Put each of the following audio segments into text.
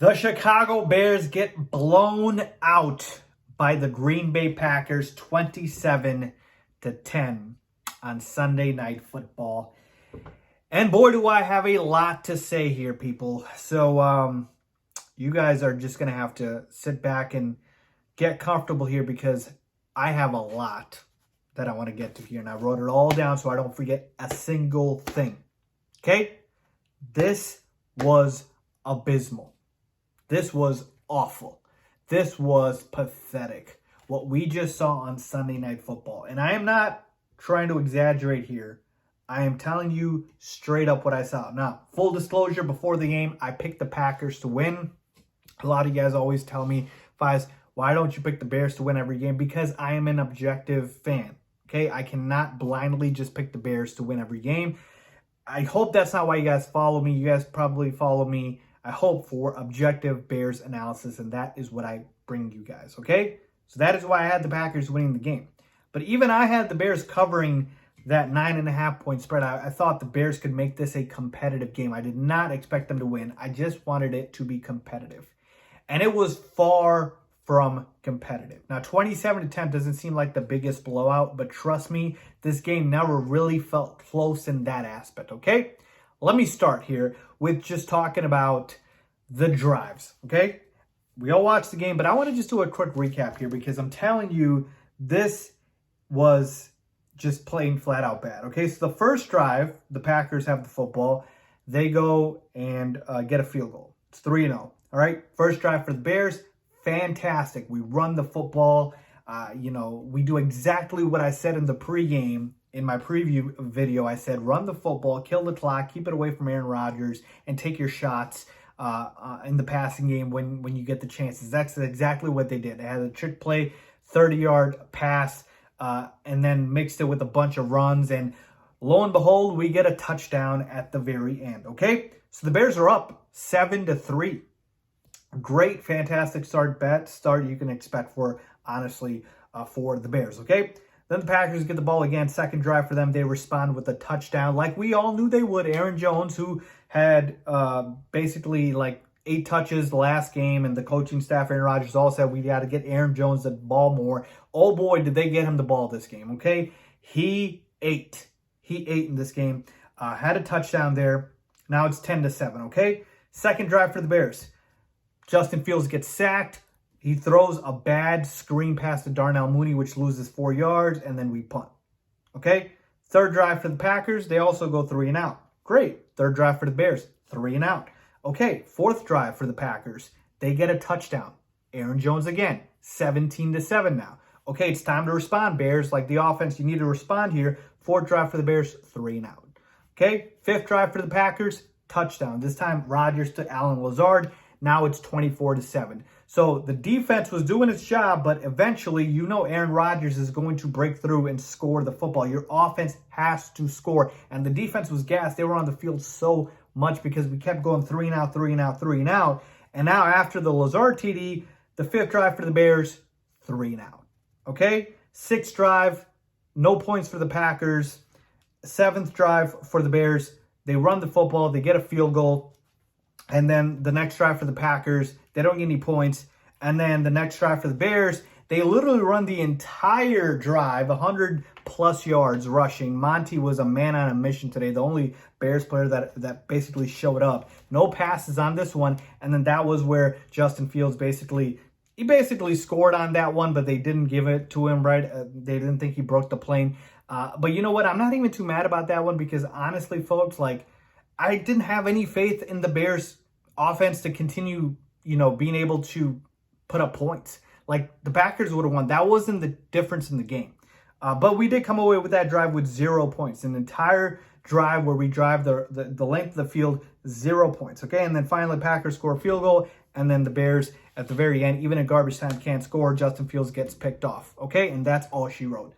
The Chicago Bears get blown out by the Green Bay Packers 27-10 on Sunday Night Football. And boy, do I have a lot to say here, people. So you guys are just going to have to sit back and get comfortable here because I have a lot that I want to get to here. And I wrote it all down so I don't forget a single thing. Okay? This was abysmal. This was awful. This was pathetic. What we just saw on Sunday Night Football. And I am not trying to exaggerate here. I am telling you straight up what I saw. Now, full disclosure, before the game, I picked the Packers to win. A lot of you guys always tell me, Faiz, why don't you pick the Bears to win every game? Because I am an objective fan. Okay, I cannot blindly just pick the Bears to win every game. I hope that's not why you guys follow me. You guys probably follow me, I hope, for objective Bears analysis, and that is what I bring you guys, okay? So that is why I had the Packers winning the game. But even I had the Bears covering that 9.5-point spread. I thought the Bears could make this a competitive game. I did not expect them to win. I just wanted it to be competitive. And it was far from competitive. Now, 27-10 doesn't seem like the biggest blowout, but trust me, this game never really felt close in that aspect, okay? Let me start here with just talking about the drives, okay? We all watched the game, but I want to just do a quick recap here because I'm telling you, this was just plain flat out bad, okay? So the first drive, the Packers have the football. They go and get a field goal. It's 3-0, all right? First drive for the Bears, fantastic. We run the football. We do exactly what I said in the pregame. In my preview video, I said, run the football, kill the clock, keep it away from Aaron Rodgers, and take your shots in the passing game when you get the chances. That's exactly what they did. They had a trick play, 30-yard pass, and then mixed it with a bunch of runs. And lo and behold, we get a touchdown at the very end, okay? So the Bears are up 7-3. Great, fantastic start you can expect for, honestly, for the Bears, okay? Then the Packers get the ball again. Second drive for them. They respond with a touchdown like we all knew they would. Aaron Jones, who had basically like 8 touches the last game, and the coaching staff, Aaron Rodgers, all said we got to get Aaron Jones the ball more. Oh boy, did they get him the ball this game, okay? He ate. He ate in this game. Had a touchdown there. Now it's 10-7, okay? Second drive for the Bears. Justin Fields gets sacked. He throws a bad screen pass to Darnell Mooney, which loses 4 yards, and then we punt. Okay? Third drive for the Packers. They also go 3 and out. Great. Third drive for the Bears. 3 and out. Okay, fourth drive for the Packers. They get a touchdown. Aaron Jones again. 17-7 now. Okay, it's time to respond, Bears. Like the offense, you need to respond here. Fourth drive for the Bears. 3 and out. Okay, fifth drive for the Packers. Touchdown. This time, Rodgers to Allen Lazard. Now it's 24-7. So the defense was doing its job, but eventually, Aaron Rodgers is going to break through and score the football. Your offense has to score. And the defense was gassed. They were on the field so much because we kept going 3 and out, 3 and out, 3 and out. And now after the Lazard TD, the fifth drive for the Bears, 3 and out. Okay? Sixth drive, no points for the Packers. Seventh drive for the Bears. They run the football. They get a field goal. And then the next drive for the Packers, they don't get any points. And then the next drive for the Bears, they literally run the entire drive, 100-plus yards rushing. Monty was a man on a mission today, the only Bears player that basically showed up. No passes on this one. And then that was where Justin Fields basically scored on that one, but they didn't give it to him, right? They didn't think he broke the plane. But you know what? I'm not even too mad about that one because honestly, folks, I didn't have any faith in the Bears offense to continue, being able to put up points. Like the Packers would have won. That wasn't the difference in the game. But we did come away with that drive with 0 points. An entire drive where we drive the length of the field, 0 points. Okay, and then finally Packers score a field goal, and then the Bears at the very end, even in garbage time, can't score. Justin Fields gets picked off. Okay, and that's all she wrote.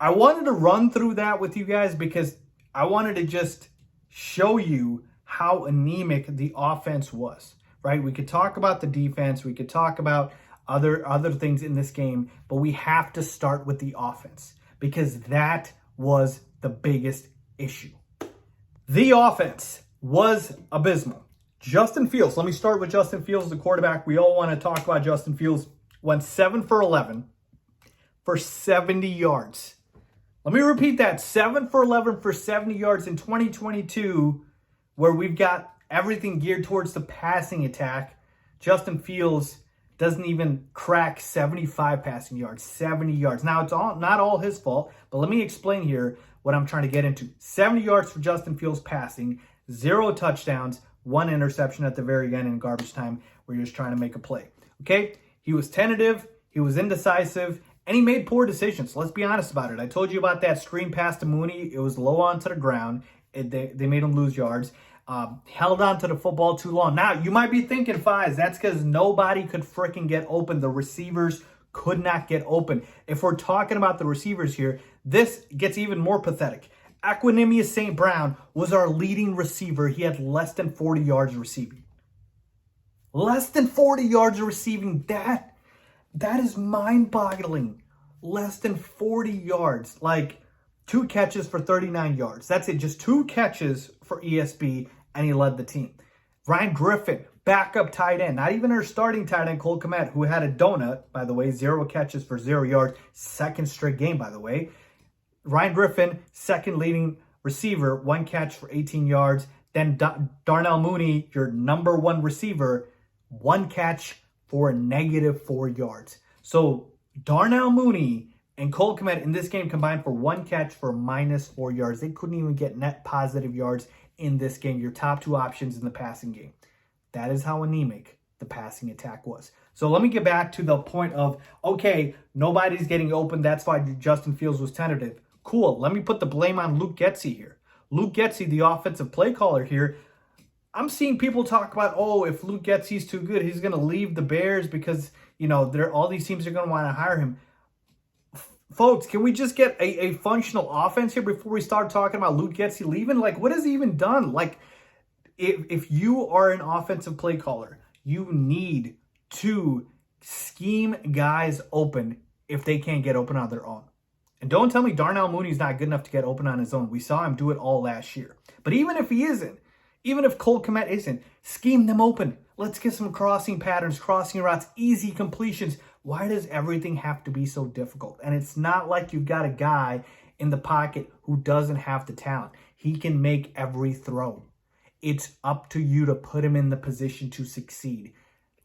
I wanted to run through that with you guys because I wanted to just show you how anemic the offense was, right? We could talk about the defense. We could talk about other things in this game, but we have to start with the offense because that was the biggest issue. The offense was abysmal. Justin Fields. Let me start with Justin Fields, the quarterback. We all want to talk about Justin Fields. Went 7 for 11 for 70 yards. Let me repeat that. 7 for 11 for 70 yards in 2022, where we've got everything geared towards the passing attack. Justin Fields doesn't even crack 75 passing yards, 70 yards. Now, it's not all his fault, but let me explain here what I'm trying to get into. 70 yards for Justin Fields passing, 0 touchdowns, 1 interception at the very end in garbage time where you're just trying to make a play. Okay? He was tentative, he was indecisive, and he made poor decisions. Let's be honest about it. I told you about that screen pass to Mooney. It was low onto the ground. They made him lose yards. Held on to the football too long. Now, you might be thinking, Faiz, that's because nobody could freaking get open. The receivers could not get open. If we're talking about the receivers here, this gets even more pathetic. Equanimous St. Brown was our leading receiver. He had less than 40 yards receiving. Less than 40 yards receiving. That is mind-boggling. Less than 40 yards. Like, 2 catches for 39 yards. That's it. Just 2 catches for ESB, and he led the team. Ryan Griffin, backup tight end. Not even our starting tight end, Cole Kmet, who had a donut, by the way. 0 catches for 0 yards. Second straight game, by the way. Ryan Griffin, second leading receiver. 1 catch for 18 yards. Then Darnell Mooney, your number 1 receiver. 1 catch for -4 yards. So Darnell Mooney and Cole Kmet in this game combined for 1 catch for -4 yards. They couldn't even get net positive yards in this game. Your top 2 options in the passing game. That is how anemic the passing attack was. So let me get back to the point of, okay, nobody's getting open. That's why Justin Fields was tentative. Cool. Let me put the blame on Luke Getsy here. Luke Getsy, the offensive play caller here. I'm seeing people talk about, oh, if Luke Getsy's too good, he's going to leave the Bears because, you know, all these teams are going to want to hire him. Folks, can we just get a functional offense here before we start talking about Luke Getsy leaving? Like, what has he even done? Like, if you are an offensive play caller, you need to scheme guys open if they can't get open on their own. And don't tell me Darnell Mooney's not good enough to get open on his own. We saw him do it all last year. But even if he isn't, even if Cole Kmet isn't, scheme them open. Let's get some crossing patterns, crossing routes, easy completions. Why does everything have to be so difficult? And it's not like you've got a guy in the pocket who doesn't have the talent. He can make every throw. It's up to you to put him in the position to succeed.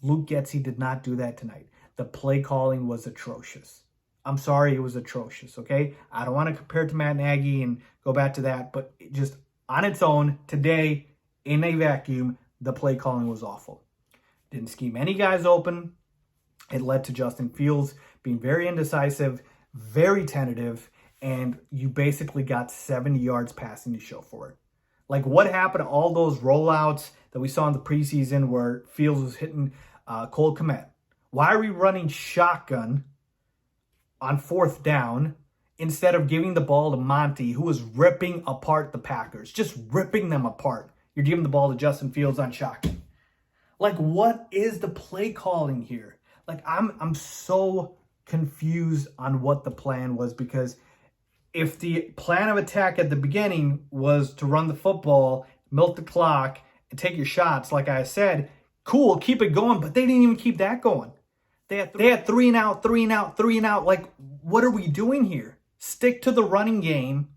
Luke Getsy did not do that tonight. The play calling was atrocious. I'm sorry, it was atrocious, okay? I don't want to compare it to Matt Nagy and go back to that, but just on its own, today, in a vacuum, the play calling was awful. Didn't scheme any guys open. It led to Justin Fields being very indecisive, very tentative, and you basically got 70 yards passing to show for it. Like, what happened to all those rollouts that we saw in the preseason where Fields was hitting Cole Kmet? Why are we running shotgun on 4th down instead of giving the ball to Monty, who was ripping apart the Packers? Just ripping them apart. You're giving the ball to Justin Fields on shotgun. Like, what is the play calling here? Like, I'm so confused on what the plan was, because if the plan of attack at the beginning was to run the football, milk the clock, and take your shots, like I said, cool, keep it going, but they didn't even keep that going. They had 3 and out, 3 and out, 3 and out. Like, what are we doing here? Stick to the running game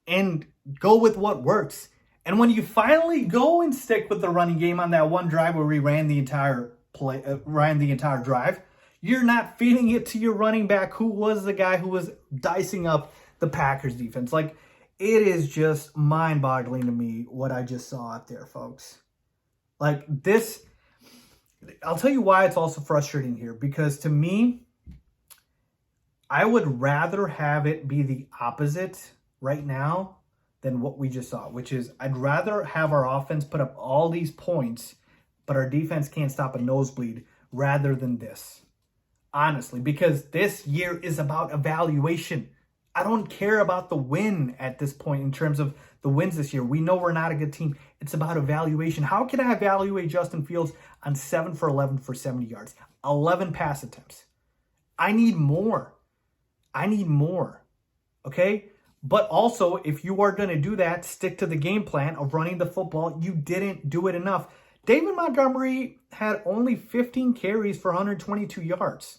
and go with what works. And when you finally go and stick with the running game on that one drive where we ran the entire drive, you're not feeding it to your running back, who was the guy who was dicing up the Packers defense. Like, it is just mind-boggling to me what I just saw out there, folks. Like, this, I'll tell you why it's also frustrating here, because to me, I would rather have it be the opposite right now than what we just saw, which is I'd rather have our offense put up all these points, but our defense can't stop a nosebleed, rather than this. Honestly, because this year is about evaluation. I don't care about the win at this point in terms of the wins this year. We know we're not a good team. It's about evaluation. How can I evaluate Justin Fields on 7 for 11 for 70 yards? 11 pass attempts. I need more. Okay? But also, if you are going to do that, stick to the game plan of running the football. You didn't do it enough. David Montgomery had only 15 carries for 122 yards.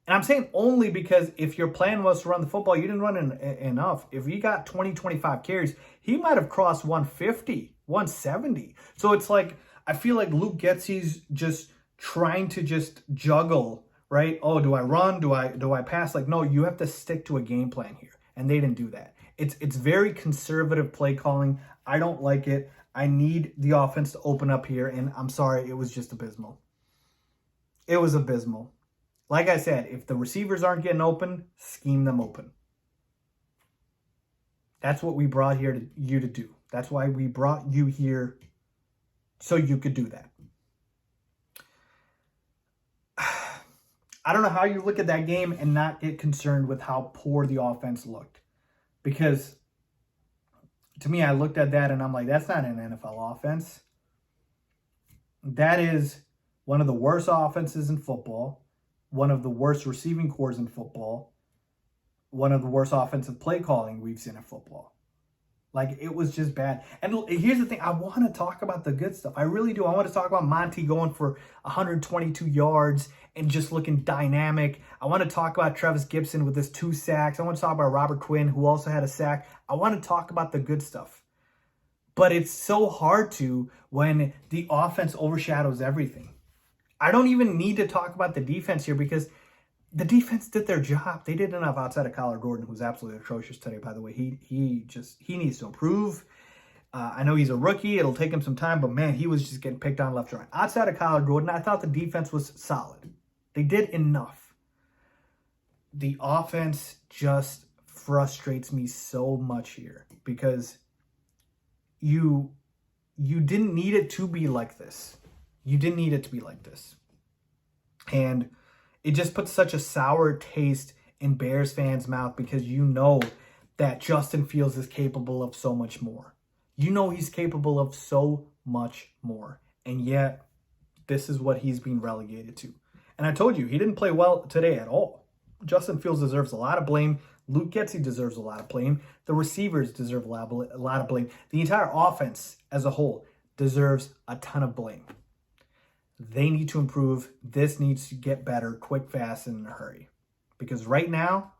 And I'm saying only because if your plan was to run the football, you didn't run enough. If he got 20, 25 carries, he might have crossed 150, 170. So it's like, I feel like Luke Getsy's just trying to just juggle, right? Oh, do I run? Do I pass? Like, no, you have to stick to a game plan here. And they didn't do that. It's very conservative play calling. I don't like it. I need the offense to open up here. And I'm sorry, it was just abysmal. It was abysmal. Like I said, if the receivers aren't getting open, scheme them open. That's what we brought you to do. That's why we brought you here, so you could do that. I don't know how you look at that game and not get concerned with how poor the offense looked. Because to me, I looked at that and I'm like, that's not an NFL offense. That is one of the worst offenses in football. One of the worst receiving cores in football, one of the worst offensive play calling we've seen in football. Like, it was just bad. And here's the thing. I want to talk about the good stuff. I really do. I want to talk about Monty going for 122 yards and just looking dynamic. I want to talk about Travis Gibson with his 2 sacks. I want to talk about Robert Quinn, who also had a sack. I want to talk about the good stuff. But it's so hard to when the offense overshadows everything. I don't even need to talk about the defense here because the defense did their job. They did enough outside of Kyler Gordon, who's absolutely atrocious today, by the way. He needs to improve. I know he's a rookie. It'll take him some time, but man, he was just getting picked on left and right. Outside of Kyler Gordon, I thought the defense was solid. They did enough. The offense just frustrates me so much here because you didn't need it to be like this. You didn't need it to be like this. And it just puts such a sour taste in Bears fans' mouth because you know that Justin Fields is capable of so much more. You know he's capable of so much more. And yet, this is what he's being relegated to. And I told you, he didn't play well today at all. Justin Fields deserves a lot of blame. Luke Getsy deserves a lot of blame. The receivers deserve a lot of blame. The entire offense as a whole deserves a ton of blame. They need to improve. This needs to get better quick, fast, and in a hurry. Because right now,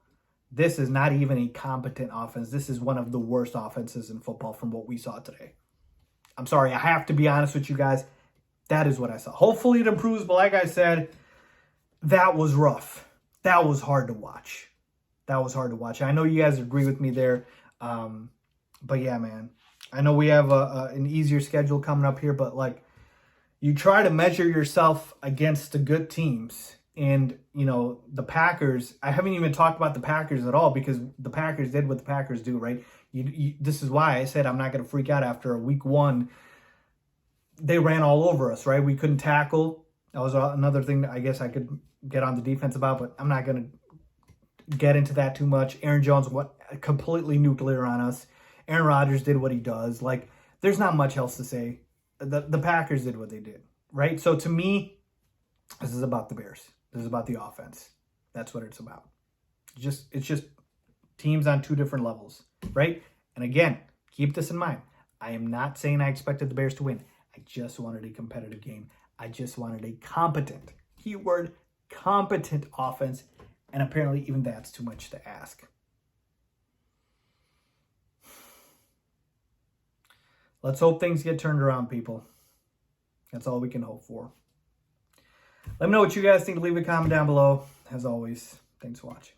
this is not even a competent offense. This is one of the worst offenses in football from what we saw today. I'm sorry, I have to be honest with you guys. That is what I saw. Hopefully it improves, but like I said, that was rough. That was hard to watch. I know you guys agree with me there. But yeah, man. I know we have an easier schedule coming up here, but like, you try to measure yourself against the good teams. And, you know, the Packers, I haven't even talked about the Packers at all because the Packers did what the Packers do, right? This is why I said I'm not going to freak out after week 1. They ran all over us, right? We couldn't tackle. That was another thing that I guess I could get on the defense about, but I'm not going to get into that too much. Aaron Jones went completely nuclear on us. Aaron Rodgers did what he does. Like, there's not much else to say. The Packers did what they did, right? So to me, this is about the Bears. This is about the offense. That's what it's about. It's just teams on 2 different levels, right? And again, keep this in mind. I am not saying I expected the Bears to win. I just wanted a competitive game. I just wanted a competent, keyword, competent offense. And apparently even that's too much to ask. Let's hope things get turned around, people. That's all we can hope for. Let me know what you guys think. Leave a comment down below. As always, thanks for watching.